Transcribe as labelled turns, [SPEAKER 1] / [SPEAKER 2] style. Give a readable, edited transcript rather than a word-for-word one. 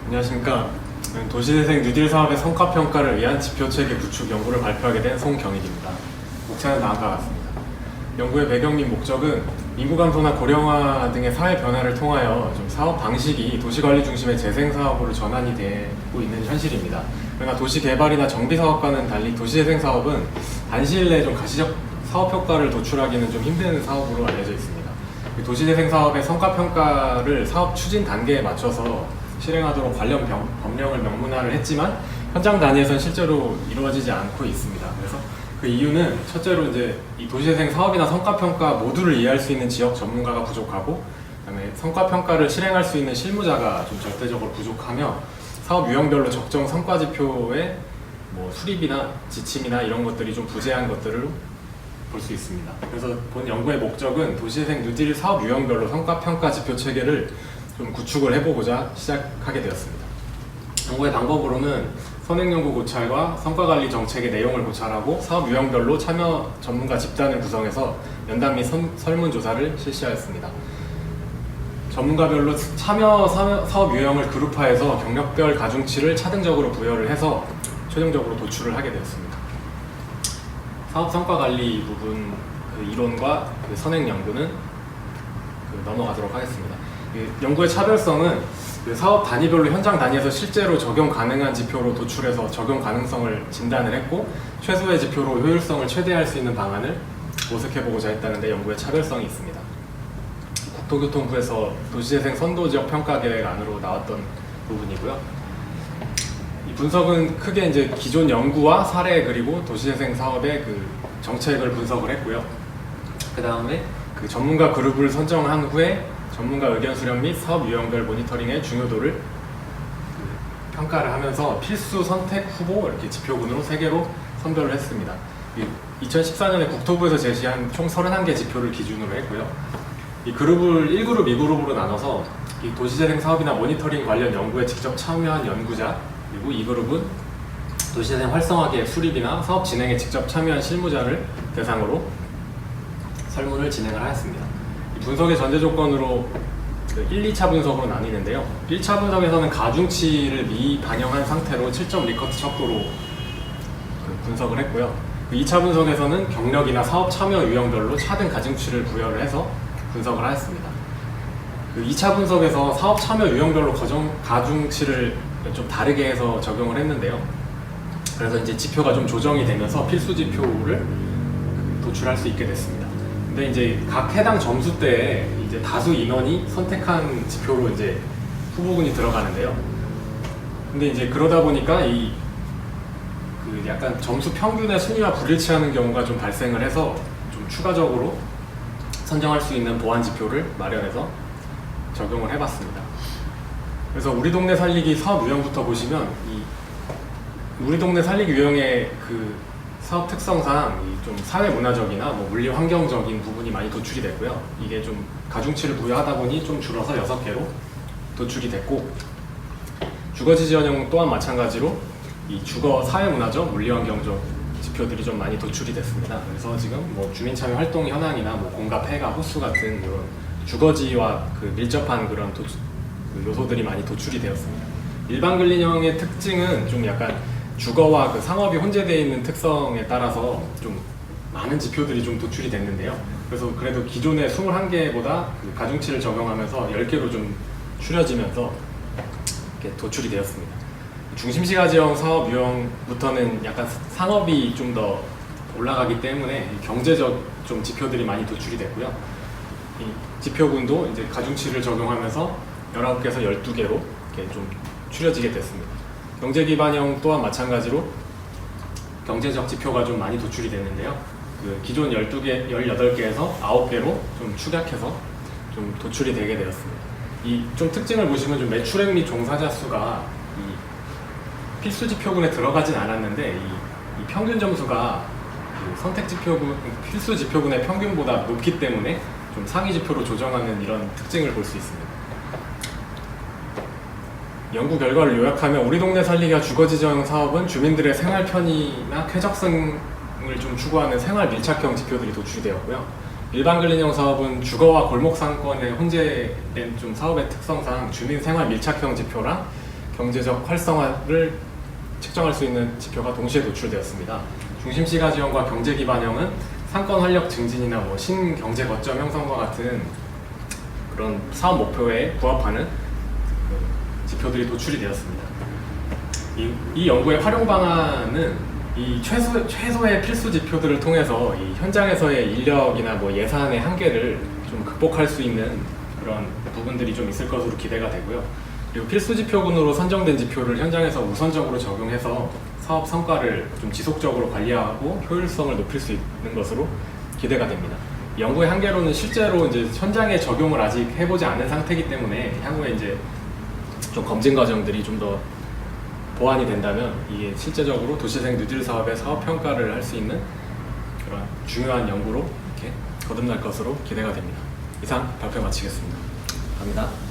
[SPEAKER 1] 안녕하십니까. 도시재생 뉴딜 사업의 성과평가를 위한 지표체계 구축 연구를 발표하게 된 송경익입니다. 목차는 다음과 같습니다. 연구의 배경 및 목적은 인구 감소나 고령화 등의 사회 변화를 통하여 좀 사업 방식이 도시관리 중심의 재생사업으로 전환이 되고 있는 현실입니다. 그러나 도시개발이나 정비사업과는 달리 도시재생 사업은 단시일 내에 좀 가시적 사업 효과를 도출하기는 좀 힘든 사업으로 알려져 있습니다. 도시재생 사업의 성과평가를 사업 추진 단계에 맞춰서 실행하도록 관련 법령을 명문화를 했지만 현장 단위에서는 실제로 이루어지지 않고 있습니다. 그래서 그 이유는 첫째로 이제 이 도시재생 사업이나 성과평가 모두를 이해할 수 있는 지역 전문가가 부족하고, 그다음에 성과평가를 실행할 수 있는 실무자가 좀 절대적으로 부족하며, 사업 유형별로 적정 성과 지표의 뭐 수립이나 지침이나 이런 것들이 좀 부재한 것들을 볼 수 있습니다. 그래서 본 연구의 목적은 도시재생 뉴딜 사업 유형별로 성과평가 지표 체계를 좀 구축을 해보고자 시작하게 되었습니다. 연구의 방법으로는 선행연구 고찰과 성과관리 정책의 내용을 고찰하고 사업 유형별로 참여 전문가 집단을 구성해서 연단 및 설문조사를 실시하였습니다. 전문가별로 참여 사업 유형을 그룹화해서 경력별 가중치를 차등적으로 부여를 해서 최종적으로 도출을 하게 되었습니다. 사업 성과 관리 부분 그 이론과 그 선행 연구는 넘어가도록 하겠습니다. 연구의 차별성은 사업 단위별로 현장 단위에서 실제로 적용 가능한 지표로 도출해서 적용 가능성을 진단을 했고, 최소의 지표로 효율성을 최대화할 수 있는 방안을 모색해보고자 했다는 데 연구의 차별성이 있습니다. 국토교통부에서 도시재생 선도지역 평가계획 안으로 나왔던 부분이고요. 이 분석은 크게 이제 기존 연구와 사례 그리고 도시재생 사업의 그 정책을 분석을 했고요. 그 다음에 그 전문가 그룹을 선정한 후에 전문가 의견 수렴 및 사업 유형별 모니터링의 중요도를 평가를 하면서 필수 선택 후보 이렇게 지표군으로 3개로 선별을 했습니다. 2014년에 국토부에서 제시한 총 31개 지표를 기준으로 했고요. 이 그룹을 1그룹, 2그룹으로 나눠서 이 도시재생 사업이나 모니터링 관련 연구에 직접 참여한 연구자, 그리고 2그룹은 도시재생 활성화 계획 수립이나 사업 진행에 직접 참여한 실무자를 대상으로 설문을 진행을 하였습니다. 이 분석의 전제 조건으로 1, 2차 분석으로 나뉘는데요. 1차 분석에서는 가중치를 미반영한 상태로 7점 리커트 척도로 분석을 했고요. 2차 분석에서는 경력이나 사업 참여 유형별로 차등 가중치를 부여를 해서 분석을 하였습니다. 2차 분석에서 사업 참여 유형별로 가중치를 좀 다르게 해서 적용을 했는데요. 그래서 이제 지표가 좀 조정이 되면서 필수 지표를 도출할 수 있게 됐습니다. 근데 이제 각 해당 점수대에 이제 다수 인원이 선택한 지표로 이제 후보군이 들어가는데요. 근데 이제 그러다 보니까 그 약간 점수 평균의 순위와 불일치하는 경우가 좀 발생을 해서 좀 추가적으로 선정할 수 있는 보완 지표를 마련해서 적용을 해봤습니다. 그래서 우리 동네 살리기 사업 유형부터 보시면 우리 동네 살리기 유형의 그 사업 특성상 좀 사회 문화적이나 뭐 물리 환경적인 부분이 많이 도출이 됐고요. 이게 좀 가중치를 부여하다 보니 좀 줄어서 6개로 도출이 됐고, 주거지 지원형 또한 마찬가지로 이 주거 사회 문화적, 물리 환경적 지표들이 좀 많이 도출이 됐습니다. 그래서 지금 뭐 주민 참여 활동 현황이나 뭐 공가 폐가 호수 같은 이런 주거지와 그 밀접한 그런 그 요소들이 많이 도출이 되었습니다. 일반 근린형의 특징은 좀 약간 주거와 그 상업이 혼재되어 있는 특성에 따라서 좀 많은 지표들이 좀 도출이 됐는데요. 그래서 그래도 기존의 21개보다 그 가중치를 적용하면서 10개로 좀 줄여지면서 이렇게 도출이 되었습니다. 중심시가 지형 사업 유형부터는 약간 상업이 좀 더 올라가기 때문에 경제적 좀 지표들이 많이 도출이 됐고요. 이 지표군도 이제 가중치를 적용하면서 19개에서 12개로 이렇게 좀 추려지게 됐습니다. 경제기반형 또한 마찬가지로 경제적 지표가 좀 많이 도출이 됐는데요. 그 기존 12개, 18개에서 9개로 좀 축약해서 좀 도출이 되게 되었습니다. 이 좀 특징을 보시면 좀 매출액 및 종사자 수가 이 필수 지표군에 들어가진 않았는데 이 평균 점수가 그 선택 지표군, 필수 지표군의 평균보다 높기 때문에 좀 상위 지표로 조정하는 이런 특징을 볼 수 있습니다. 연구 결과를 요약하면 우리 동네 살리기와 주거지 지형 사업은 주민들의 생활 편의나 쾌적성을 좀 추구하는 생활 밀착형 지표들이 도출이 되었고요. 일반 근린형 사업은 주거와 골목 상권에 혼재된 좀 사업의 특성상 주민 생활 밀착형 지표랑 경제적 활성화를 측정할 수 있는 지표가 동시에 노출되었습니다. 중심시가 지원과 경제기반형은 상권 활력 증진이나 신경제 거점 형성과 같은 그런 사업 목표에 부합하는 지표들이 도출이 되었습니다. 이 연구의 활용 방안은 이 최소의 필수 지표들을 통해서 이 현장에서의 인력이나 예산의 한계를 좀 극복할 수 있는 그런 부분들이 좀 있을 것으로 기대가 되고요. 그리고 필수 지표군으로 선정된 지표를 현장에서 우선적으로 적용해서 사업 성과를 좀 지속적으로 관리하고 효율성을 높일 수 있는 것으로 기대가 됩니다. 연구의 한계로는 실제로 이제 현장에 적용을 아직 해보지 않은 상태이기 때문에 향후에 이제 좀 검증 과정들이 좀 더 보완이 된다면 이게 실제적으로 도시재생 뉴딜 사업의 사업 평가를 할 수 있는 그런 중요한 연구로 이렇게 거듭날 것으로 기대가 됩니다. 이상 발표 마치겠습니다. 감사합니다.